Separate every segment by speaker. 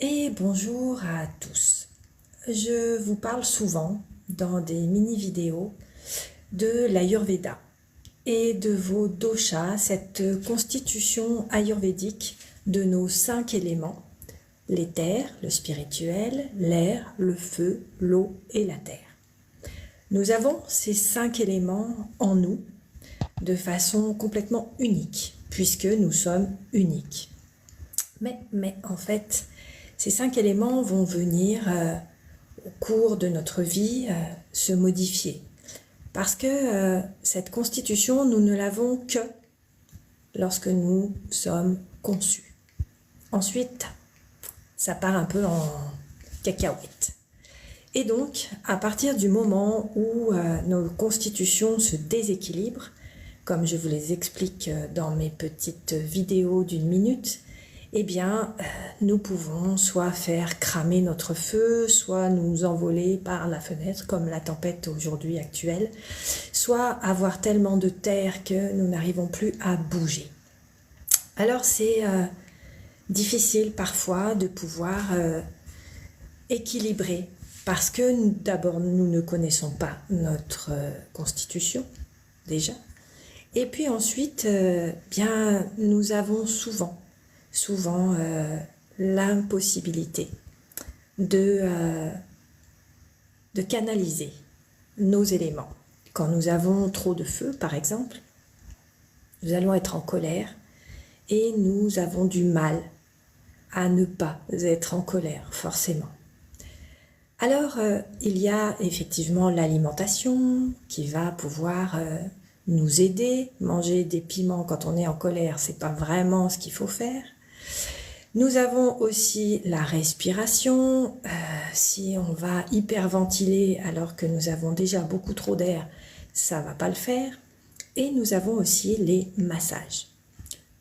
Speaker 1: Et bonjour à tous. Je vous parle souvent dans des mini-vidéos de l'Ayurveda et de vos doshas, cette constitution ayurvédique de nos 5 éléments, l'éther, le spirituel, l'air, le feu, l'eau et la terre. Nous avons ces 5 éléments en nous de façon complètement unique, puisque nous sommes uniques. Mais en fait, ces 5 éléments vont venir au cours de notre vie se modifier. Parce que cette constitution, nous ne l'avons que lorsque nous sommes conçus. Ensuite, ça part un peu en cacahuète. Et donc, à partir du moment où nos constitutions se déséquilibrent, comme je vous les explique dans mes petites vidéos d'1 minute, eh bien, nous pouvons soit faire cramer notre feu, soit nous envoler par la fenêtre, comme la tempête aujourd'hui actuelle, soit avoir tellement de terre que nous n'arrivons plus à bouger. Alors, c'est difficile parfois de pouvoir équilibrer, parce que d'abord, nous ne connaissons pas notre constitution, déjà, et puis ensuite, bien, nous avons souvent l'impossibilité de canaliser nos éléments. Quand nous avons trop de feu, par exemple, nous allons être en colère et nous avons du mal à ne pas être en colère, forcément. Alors, il y a effectivement l'alimentation qui va pouvoir nous aider. Manger des piments quand on est en colère, c'est pas vraiment ce qu'il faut faire. Nous avons aussi la respiration. Si on va hyperventiler alors que nous avons déjà beaucoup trop d'air, ça va pas le faire. Et nous avons aussi les massages.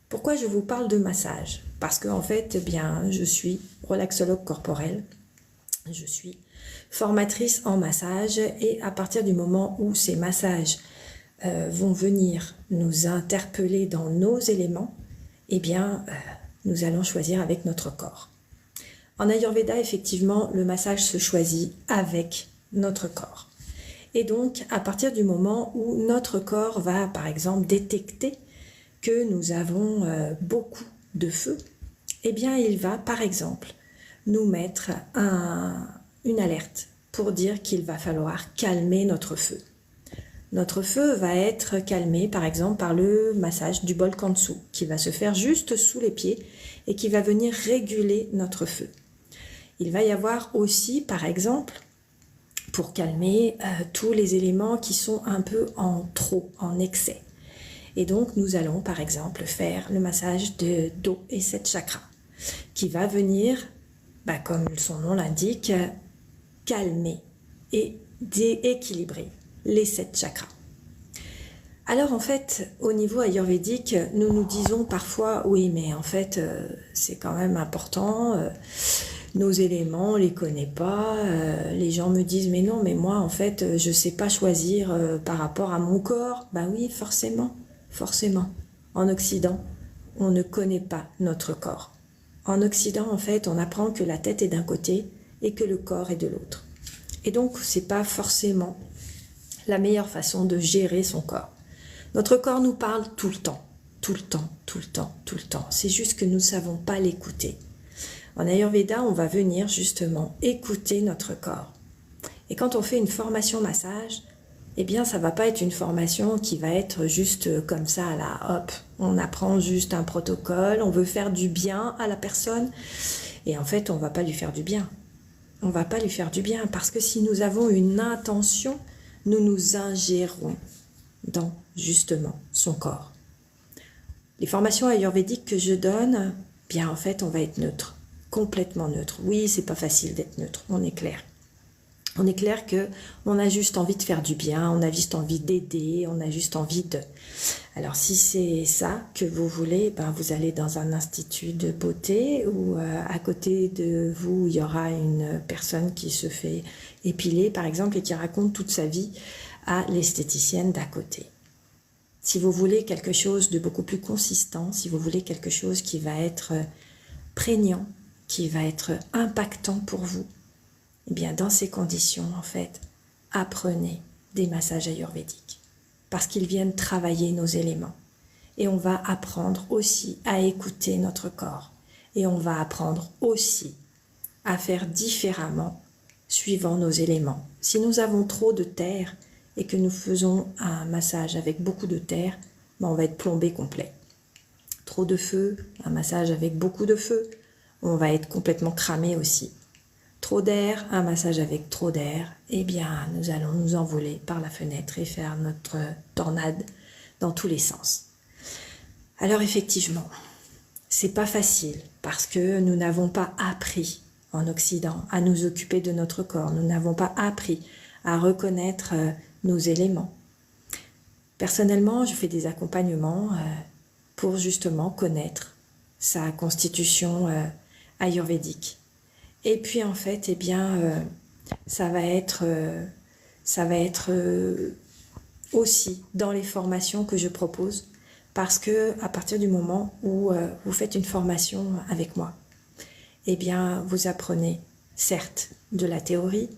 Speaker 1: Pourquoi je vous parle de massage? Parce qu'en fait, eh bien, je suis relaxologue corporel. Je suis formatrice en massage et à partir du moment où ces massages vont venir nous interpeller dans nos éléments, eh bien, nous allons choisir avec notre corps. En Ayurveda, effectivement, le massage se choisit avec notre corps. Et donc, à partir du moment où notre corps va, par exemple, détecter que nous avons beaucoup de feu, eh bien, il va, par exemple, nous mettre une alerte pour dire qu'il va falloir calmer notre feu. Notre feu va être calmé, par exemple, par le massage du bol Kansu, qui va se faire juste sous les pieds et qui va venir réguler notre feu. Il va y avoir aussi, par exemple, pour calmer tous les éléments qui sont un peu en trop, en excès. Et donc, nous allons, par exemple, faire le massage de dos et 7 chakras, qui va venir, comme son nom l'indique, calmer et équilibrer les 7 chakras. Alors en fait, au niveau ayurvédique, nous nous disons parfois, oui mais en fait c'est quand même important, nos éléments on les connaît pas, les gens me disent mais non mais moi en fait je sais pas choisir par rapport à mon corps. Ben oui, forcément, en Occident on ne connaît pas notre corps. En Occident en fait on apprend que la tête est d'un côté et que le corps est de l'autre. Et donc c'est pas forcément la meilleure façon de gérer son corps. Notre corps nous parle tout le temps. C'est juste que nous ne savons pas l'écouter. En Ayurveda, on va venir justement écouter notre corps. Et quand on fait une formation massage, eh bien ça ne va pas être une formation qui va être juste comme ça, là, hop, on apprend juste un protocole, on veut faire du bien à la personne, et en fait on ne va pas lui faire du bien. On ne va pas lui faire du bien, parce que si nous avons une intention, nous nous ingérons dans justement son corps. Les formations ayurvédiques que je donne, bien en fait on va être neutre, complètement neutre. Oui, c'est pas facile d'être neutre, on est clair. On est clair que on a juste envie de faire du bien, on a juste envie d'aider, on a juste envie de... Alors si c'est ça que vous voulez, vous allez dans un institut de beauté où à côté de vous, il y aura une personne qui se fait épiler par exemple et qui raconte toute sa vie à l'esthéticienne d'à côté. Si vous voulez quelque chose de beaucoup plus consistant, si vous voulez quelque chose qui va être prégnant, qui va être impactant pour vous, eh bien dans ces conditions, en fait, apprenez des massages ayurvédiques parce qu'ils viennent travailler nos éléments. Et on va apprendre aussi à écouter notre corps. Et on va apprendre aussi à faire différemment suivant nos éléments. Si nous avons trop de terre et que nous faisons un massage avec beaucoup de terre, on va être plombé complet. Trop de feu, un massage avec beaucoup de feu, on va être complètement cramé aussi. Trop d'air, un massage avec trop d'air, eh bien nous allons nous envoler par la fenêtre et faire notre tornade dans tous les sens. Alors effectivement, c'est pas facile parce que nous n'avons pas appris en Occident à nous occuper de notre corps, nous n'avons pas appris à reconnaître nos éléments. Personnellement, je fais des accompagnements pour justement connaître sa constitution ayurvédique. Et puis en fait, eh bien, ça va être aussi dans les formations que je propose, parce que à partir du moment où vous faites une formation avec moi, eh bien, vous apprenez certes de la théorie,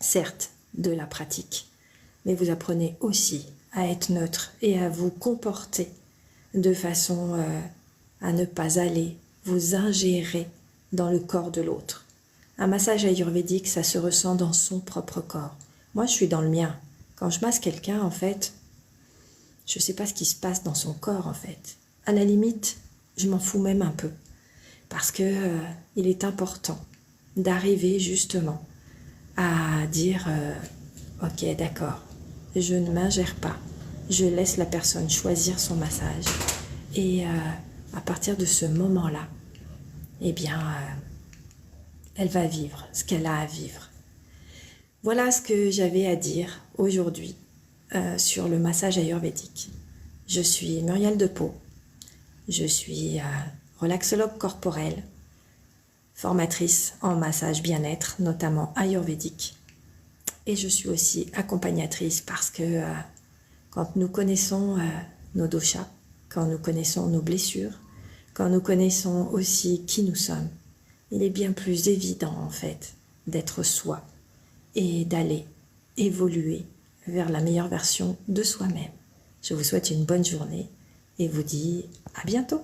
Speaker 1: certes de la pratique, mais vous apprenez aussi à être neutre et à vous comporter de façon à ne pas aller vous ingérer dans le corps de l'autre. Un massage ayurvédique, ça se ressent dans son propre corps. Moi, je suis dans le mien. Quand je masse quelqu'un, en fait, je ne sais pas ce qui se passe dans son corps, en fait. À la limite, je m'en fous même un peu. Parce que il est important d'arriver justement à dire ok, d'accord, je ne m'ingère pas. Je laisse la personne choisir son massage. Et à partir de ce moment-là, eh bien, elle va vivre ce qu'elle a à vivre. Voilà ce que j'avais à dire aujourd'hui sur le massage ayurvédique. Je suis Muriel Depau. Je suis relaxologue corporelle, formatrice en massage bien-être, notamment ayurvédique. Et je suis aussi accompagnatrice parce que quand nous connaissons nos doshas, quand nous connaissons nos blessures, quand nous connaissons aussi qui nous sommes, il est bien plus évident en fait d'être soi et d'aller évoluer vers la meilleure version de soi-même. Je vous souhaite une bonne journée et vous dis à bientôt.